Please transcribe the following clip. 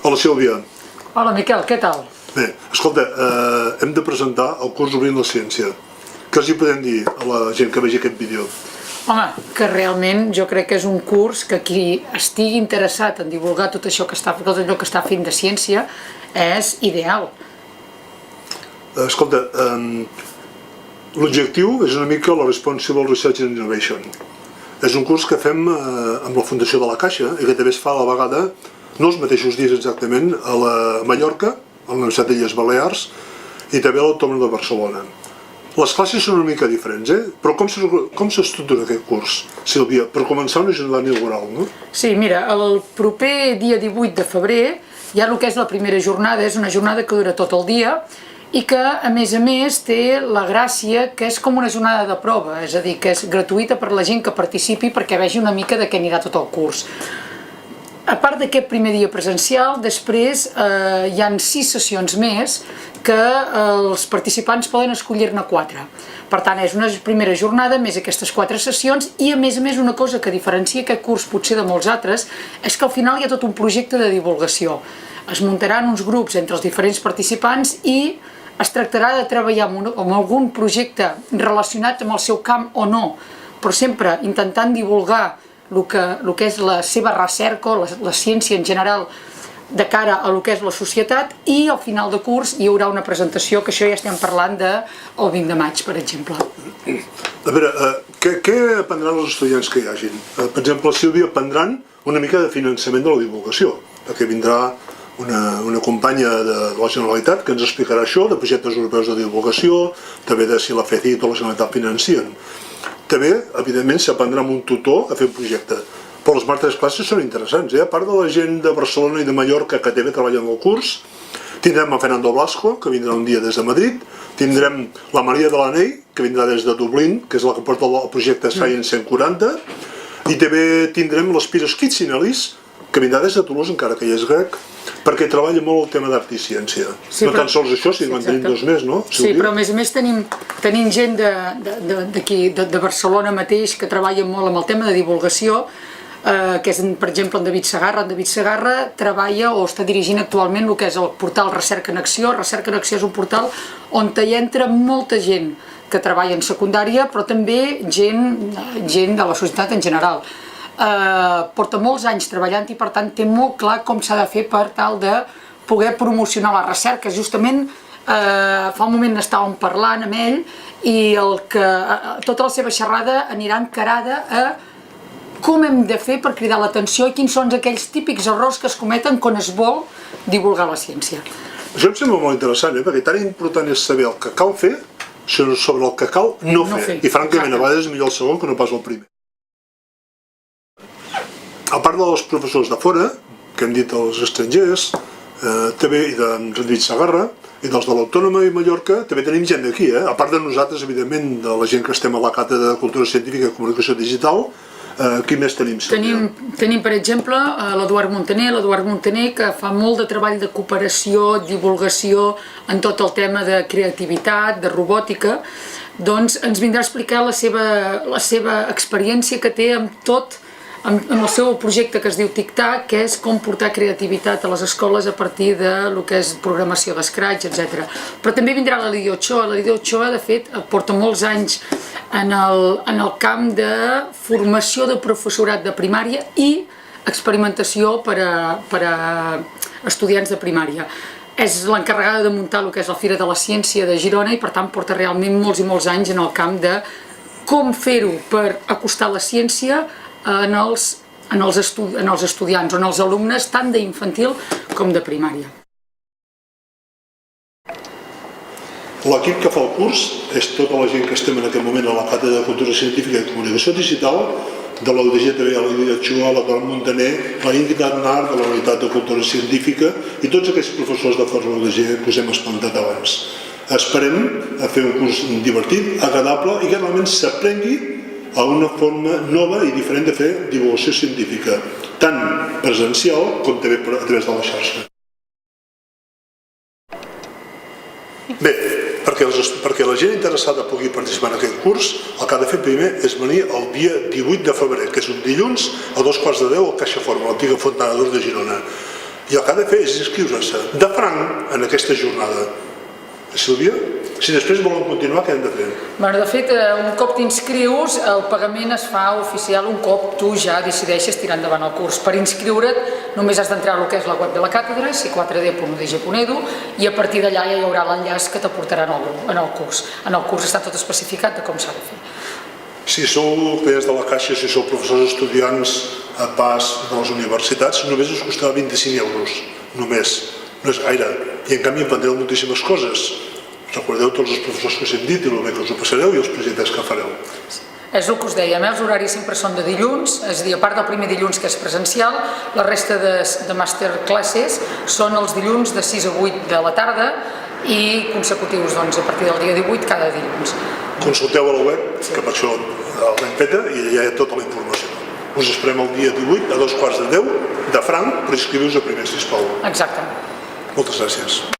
Hola, Sílvia. Hola, Miquel, què tal? Bé, escolta, hem de presentar el curs Obrint la Ciència. Què els hi podem dir a la gent que vegi aquest vídeo? Home, que realment jo crec que és un curs que qui estigui interessat en divulgar tot això que tot allò que està fent de ciència és ideal. Escolta, l'objectiu és una mica la Responsible Research and Innovation. És un curs que fem amb la Fundació de la Caixa i que també es fa a la vegada, no els mateixos dies exactament, a la Mallorca, a la Universitat d'Illes Balears i també a l'Autònoma de Barcelona. Les classes són una mica diferents, però com s'estructura aquest curs, Sílvia? Per començar, una jornada inaugural, no? Sí, mira, el proper dia 18 de febrer hi ha el que és la primera jornada, és una jornada que dura tot el dia i que, a més, té la gràcia que és com una jornada de prova, és a dir, que és gratuïta per la gent que participi perquè vegi una mica de què anirà tot el curs. A part d'aquest primer dia presencial, després hi han 6 sessions més que els participants poden escollir-ne 4. Per tant, és una primera jornada més aquestes 4 sessions i, a més, una cosa que diferencia aquest curs potser de molts altres és que al final hi ha tot un projecte de divulgació. Es muntaran uns grups entre els diferents participants i es tractarà de treballar amb algun projecte relacionat amb el seu camp o no, però sempre intentant divulgar el que és la seva recerca, la ciència en general, de cara a el que és la societat, i al final de curs hi haurà una presentació, que això ja estem parlant del 20 de maig, per exemple. A veure, què aprendran els estudiants que hi hagin? Per exemple, Sílvia, aprendran una mica de finançament de la divulgació, perquè vindrà una companya de la Generalitat que ens explicarà això, de projectes europeus de divulgació, també de si la FECI i tota la Generalitat financien. També, evidentment, s'aprendrà amb un tutor a fer un projecte. Però les altres classes són interessants, A part de la gent de Barcelona i de Mallorca que també treballen al curs, tindrem a Fernando Blasco, que vindrà un dia des de Madrid, tindrem la Maria de l'Anell, que vindrà des de Dublín, que és la que porta el projecte Science 140, i també tindrem l'Spiros Kitsinellis, que vindrà des de Toulouse, encara que ell és grec, perquè treballa molt el tema d'art i ciència. No tan sols això, sinó que en tenim 2 més, no? Sí, però a més tenim gent de Barcelona mateix que treballa molt amb el tema de divulgació, que és, per exemple, en David Segarra. En David Segarra treballa o està dirigint actualment el que és el portal Recerca en Acció. Recerca en Acció és un portal on hi entra molta gent que treballa en secundària, però també gent de la societat en general. Porta molts anys treballant i, per tant, té molt clar com s'ha de fer per tal de poder promocionar la recerca. Justament fa un moment estàvem parlant amb ell i tota la seva xerrada anirà encarada a com hem de fer per cridar l'atenció i quins són aquells típics errors que es cometen quan es vol divulgar la ciència. Això em sembla molt interessant, perquè tan important és saber el que cal fer sobre el que cal no fer. I francament, a vegades és millor el segon que no pas el primer. A part dels professors de fora, que hem dit els estrangers, també i d'en David Segarra, i dels de l'Autònoma i Mallorca, també tenim gent d'aquí, a part de nosaltres, evidentment, de la gent que estem a la Càtedra de Cultura Científica i Comunicació Digital. Qui més tenim? Tenim, per exemple, l'Eduard Montaner, que fa molt de treball de cooperació, divulgació en tot el tema de creativitat, de robòtica. Doncs ens vindrà a explicar la seva experiència que té amb tot, amb el seu projecte que es diu Tic-Tac, que és com portar creativitat a les escoles a partir del que és programació d'Scratch, etc. Però també vindrà la Lidia Ochoa. La Lidia Ochoa, de fet, porta molts anys en el camp de formació de professorat de primària i experimentació per a estudiants de primària. És l'encarregada de muntar el que és la Fira de la Ciència de Girona i, per tant, porta realment molts i molts anys en el camp de com fer-ho per acostar la ciència en els estudiants o en els alumnes tant d'infantil com de primària. L'equip que fa el curs és tota la gent que estem en aquest moment a la Càtedra de Cultura Científica i Comunicació Digital, de la UDG també, la Lidia Ochoa, l'Eduard Montaner, la Ingrid Aznar de la Unitat de Cultura Científica i tots aquests professors de fora de l'UDG que us hem esmentat abans. Esperem a fer un curs divertit, agradable i que realment s'aprengui a una forma nova i diferent de fer divulgació científica, tant presencial com també a través de la xarxa. Bé, perquè la gent interessada pugui participar en aquest curs, el que ha de fer primer és venir el dia 18 de febrer, que és un dilluns, a 2:15 a la Caixa Forma, l'antiga Fontana d'Or de Girona. I el que ha de fer és inscriure-se de franc en aquesta jornada. Sílvia, si després volen continuar, què han de fer? Bueno, de fet, un cop t'inscrius, el pagament es fa oficial un cop tu ja decideixes tirar endavant el curs. Per inscriure't només has d'entrar al que és la web de la càtedra, c4d.udg.edu, i a partir d'allà ja hi haurà l'enllaç que t'aportarà en el curs. En el curs està tot especificat de com s'ha de fer. Si sou clients de la Caixa, si sou professors estudiants a pas de les universitats, només us costarà 25 euros, només. No és gaire, i en canvi aprendreu moltíssimes coses. Recordeu tots els professors que us hem dit i el bé que us ho passareu i els projectes que fareu. És el que us dèiem, els horaris sempre són de dilluns, és a dir, a part del primer dilluns que és presencial, la resta de masterclasses són els dilluns de 6 a 8 de la tarda i consecutius a partir del dia 18 cada dilluns. Consulteu a la web, que per això l'hem feta, i allà hi ha tota la informació. Us esperem el dia 18 a 2:15 de franc per inscriure-us a primer, sisplau. Exacte. Moltes gràcies.